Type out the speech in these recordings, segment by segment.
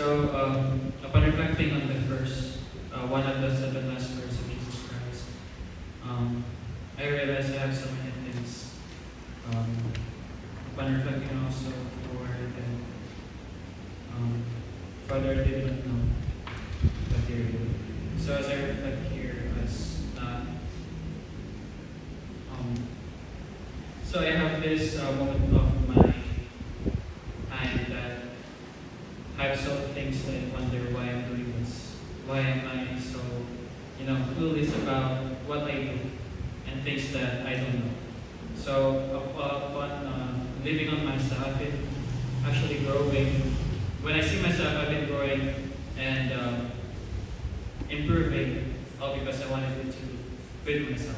So, upon reflecting on the first, one of the seven last words of Jesus Christ, I realized I have so many things. Upon reflecting also for the Father didn't know what they were doing. So as I reflect here, so I have this moment of my time that I have some things that I wonder why I'm doing this. Why am I so, clueless about what I do and things that I don't know. So upon living on myself, I've been actually growing. When I see myself, I've been growing and improving, all because I wanted to build myself.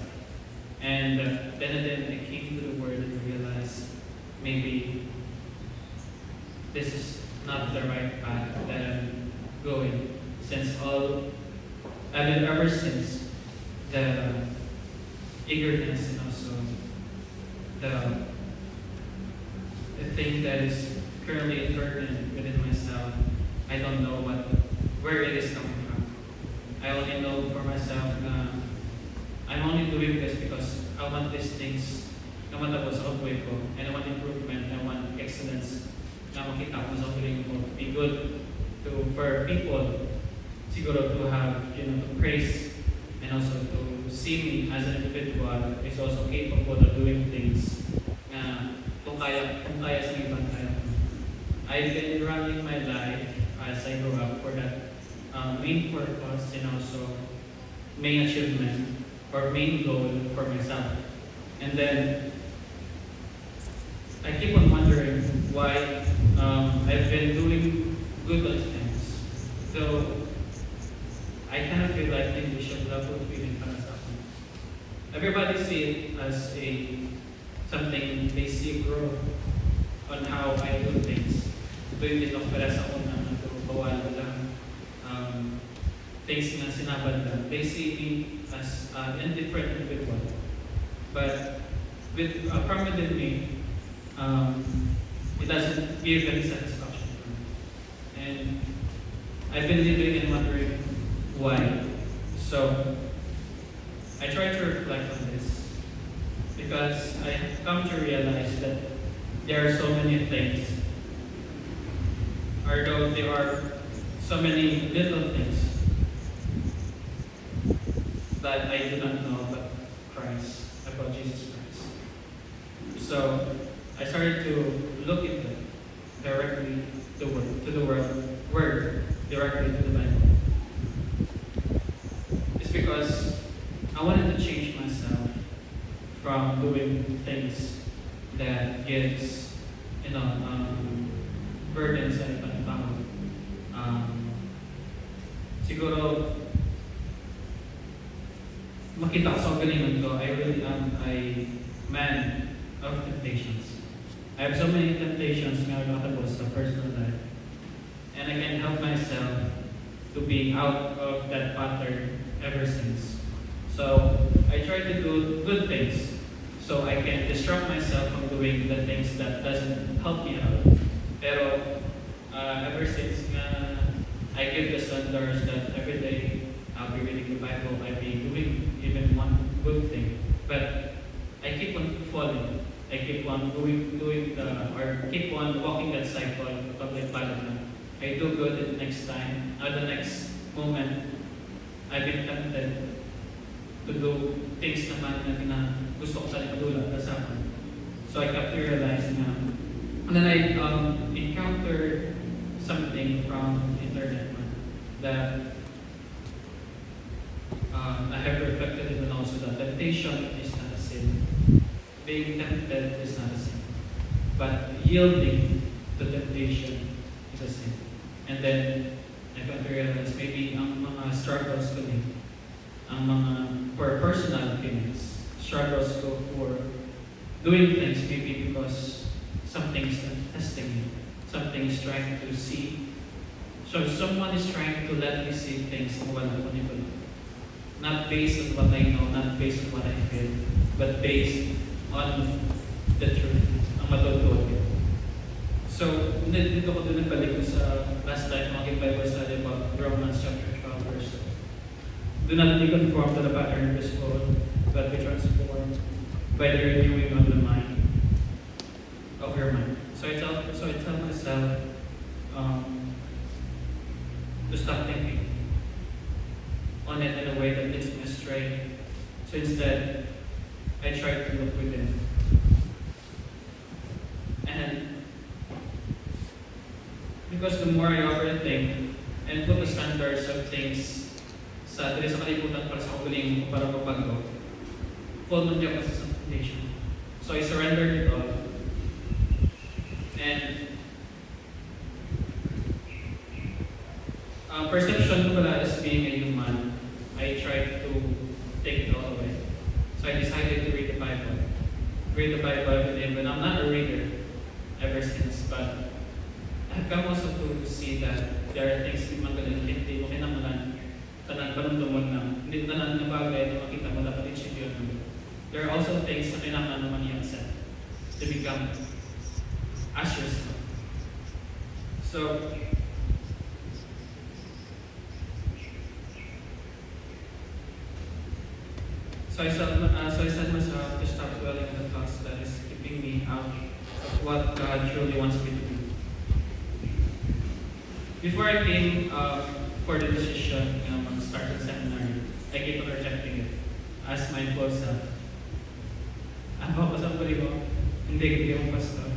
And then I came to the Word and realized maybe this is not the right path that I'm going. Ever since the eagerness and also the thing that is currently inherent within myself, I don't know where it is coming from. I only know for myself na I'm only doing this because I want these things na matapos sa way ko, and I want improvement, I want excellence na makita ko sa feeling ko, be good for people, siguro to have, to praise, and also to see me as an individual is also capable of doing things na kung kaya sa ibang kaya. I've been running my life as I grew up for that main purpose and also main achievement or main goal for myself. And then I keep on wondering why I've been doing good on things. So I kind of feel like maybe we should love feeling para sa akin. Everybody see it as something they see growth on how I do things. Doing din ako para sa una na bawal lang things na sinabad lang. They see me as an indifferent individual. But from within me, it doesn't give any satisfaction for me. And I've been living and wondering why. So I try to reflect on this because I have come to realize that there are so many things, although there are so many little things that I do not know about Jesus Christ. So I started to look into it directly to the word, directly to the Bible. It's because I wanted to change myself from doing things that gives, burdens sa ibang tao. Siguro, makita ko sa galingan ko, I really am a man of temptations. I have so many temptations ngayon nakatapos sa personal life. And I can't help myself to be out of that pattern ever since. So I try to do good things so I can distract myself from doing the things that doesn't help me out. Pero ever since I give the standards that every day I'll be reading the Bible, I'll be doing even one good thing. But I keep on falling. I keep on keep on walking that cycle of like pattern. I do good the next time, or the next moment, I've been tempted to do things naman na gusto ko sa likadula, kasama. So I kept to realize na, and then I encountered something from internet that I have reflected on also that temptation is not a sin. Being tempted is not a sin. But yielding to temptation is a sin. And then I got to realize maybe ang mga struggles ko din, ang mga for personal feelings, struggles ko for doing things maybe because something is testing me, something is trying to see. So someone is trying to let me see things na wala ko nito. Not based on what I know, not based on what I feel, but based on the truth, ang matutuwa. So, dito ko din nagbalik sa last time mga Bible study about Romans chapter 12 verse 2. Do not be conformed to the pattern of this world, but be transformed by the renewing of the mind, of your mind. So I tell myself to stop thinking on it in a way that leads me astray. So instead, I try to look within. And because the more I overthink and put the standards of things sa dili sa kalibutan para sa kaguling ko para mabago, fall man siya sa temptation. So I surrendered it all. And perception ko pala as being a human, I tried to take it all away. So I decided to read the Bible. Read the Bible every day, but I'm not a reader ever since. But I've come also to see that there are things di man ganun, hindi mo kinamalan, tanan panumdumon na, hindi tanan na bagay na makita mo dapat i-check yun. There are also things na kailangan naman i-accept to become as yourself. So I set myself to stop dwelling on the thoughts that is keeping me out of what God truly wants me to do. Before I came for the decision to start the seminary, I keep on rejecting it as my full self. Ako sa puli ko, hindi mo pastor.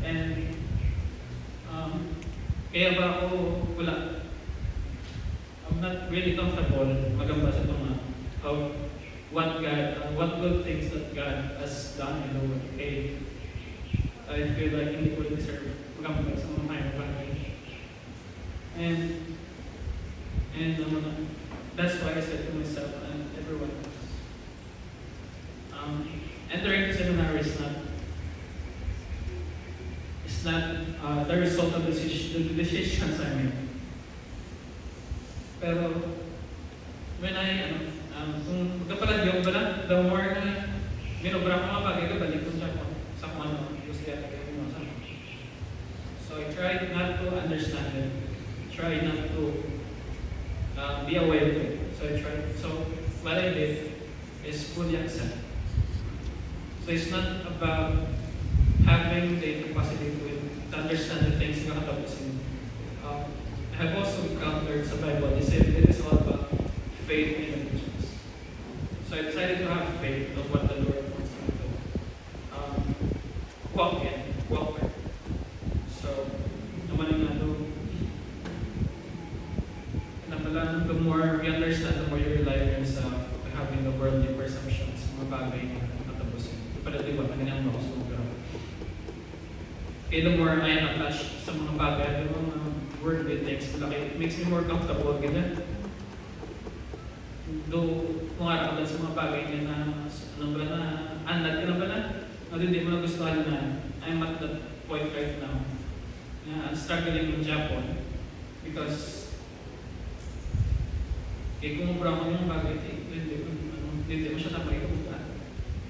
And kaya ba ako wala? I'm not really comfortable magamba sa mga of what good things that God has done in the world. Okay, I feel like hindi ko deserve magamba sa mga mayroong bagay. And that's why I said to myself and everyone else, entering the seminary is not the result of the decisions I made. Pero when kung magkapalag yung bala, the more na minobra ko mga bagay, kabalik ko sa kung ano gusto yata kayo mo sa. So I tried not to understand it. Try not to be aware of it. So what I did is fully accept. So it's not about having the capacity to understand the things na nakatapusin. I have also encountered sa Bible, they said it is all about faith in obedience. So I decided to have faith of what the Lord wants me to walk with. So, the more we understand, the more you rely on yourself, having the worldly perceptions, mga bagay na natapusin. Ipadaliwa, ganyan mo ako sa okay, the more I am attached sa mga bagay, the mga worldly things, it makes me more comfortable, ganyan. Though, kung araw lang sa mga bagay niya na, anad ka na ba na? Hindi mo na gustuhan na, I'm at that point right now. I'm struggling in Japan because kung mabra ko yung bagay, hindi mo siya tamay kabuka.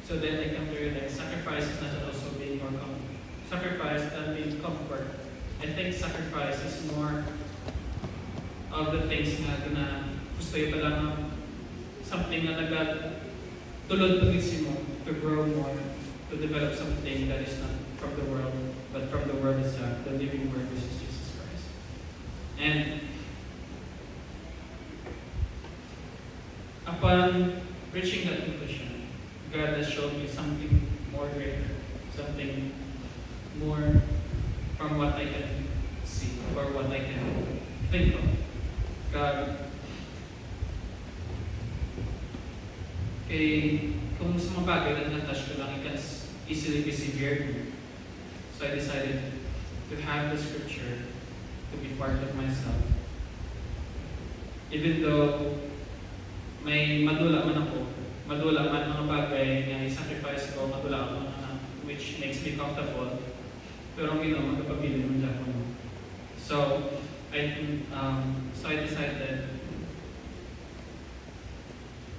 So then I come to realize sacrifice is not also being more comfort. Sacrifice than being comfort. I think sacrifice is more of the things na gusto yung pala something na tulod pag-isip mo to grow more, to develop something that is not from the world, but from the world itself, the living word, which is Jesus Christ. And upon reaching that conclusion, God has shown me something more greater, something more from what I can see or what I can think of. God, kung sa mga bagay na natouch ko lang, it can easily be severed. So I decided to have the scripture to be part of myself. Even though may madula man mga bagay na i-sacrifice ko, madula ako which makes me comfortable, pero ang ginawa, magkapabili naman dyan ako. So I decided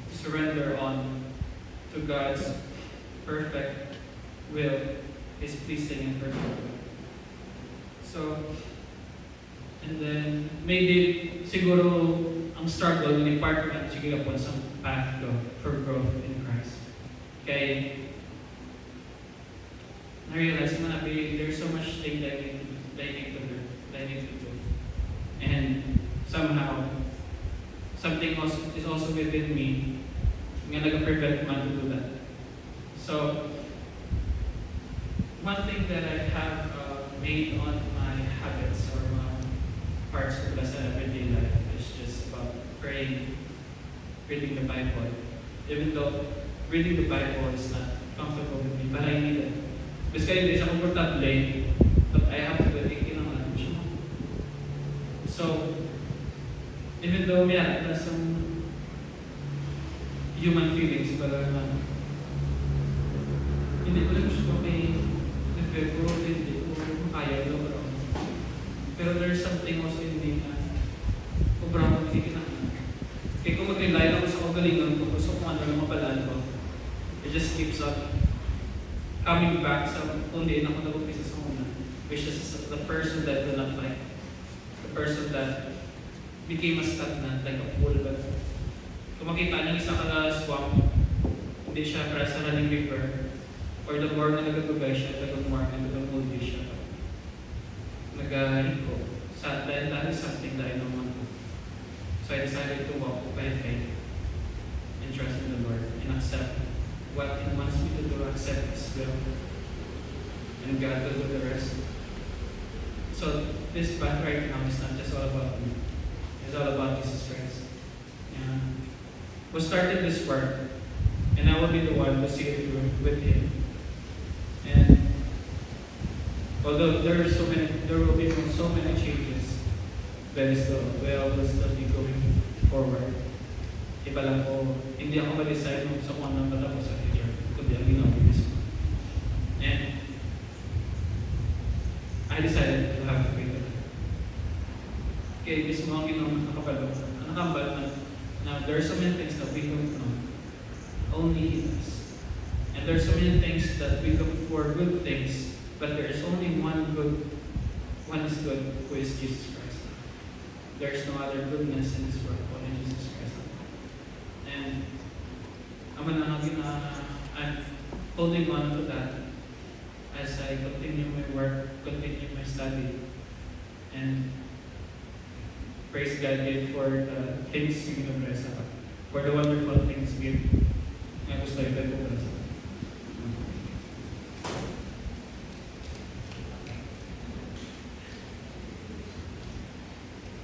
to surrender on to God's perfect will, His pleasing and perfect will. And then, maybe, siguro, ang struggle, yung part man, sige po sa path ko for growth in Christ. Kaya, na-realize mo na, there's so much thing that I need to do. And somehow, something also is also within me nga nag-prevent man to do that. So, one thing that I have made on my habits or my parts of the everyday life is just about praying, reading the Bible. Even though reading the Bible is not comfortable with me, but I need it. Because kaya hindi siya komportable, but I have to do it. Kailangan siya. So, even though there's some human feelings, but hindi ko lang gusto may nag-febro, hindi ko kaya lang. Pero there's something also hindi na sobrang hindi kinakailangan. Kaya kung mag-rely ako sa kagalingan ko, gusto kung ano lang mapalaan ko, it just keeps on coming back sa kung hindi ako nag-upisa sa una, which is the person that will not like, the person that became a stagnant, like a pool. But kung makita niyo isa ka na swamp, hindi siya para sa running river, or the more na nagagabay siya, the more na nagagabay siya. Nag-hiko. That is something that I don't want to. So I decided to walk by faith and trust in the Lord and accept what He wants me to do, accept His will, and God will do the rest. So this path right now is not just all about me. It's all about Jesus Christ. Yeah. We started this work, and I will be the one to see it through with Him. And although there will be so many changes, we will still be going forward. Iba lang po, hindi ako ma-decide kung sa kung anong matapos sa future, kundi ang ginawa mismo. And I decided to have faith. Kaya mismo ang ginawa nakakambal na there are so many things that we don't know. Only He does. And there are so many things that we look for good things, but there is only one is good, who is Jesus Christ. There is no other goodness in this world, only Jesus Christ. And I'm holding on to that as I continue my work, continue my study, and praise God for the things you bless, for the wonderful things nga gusto ito po.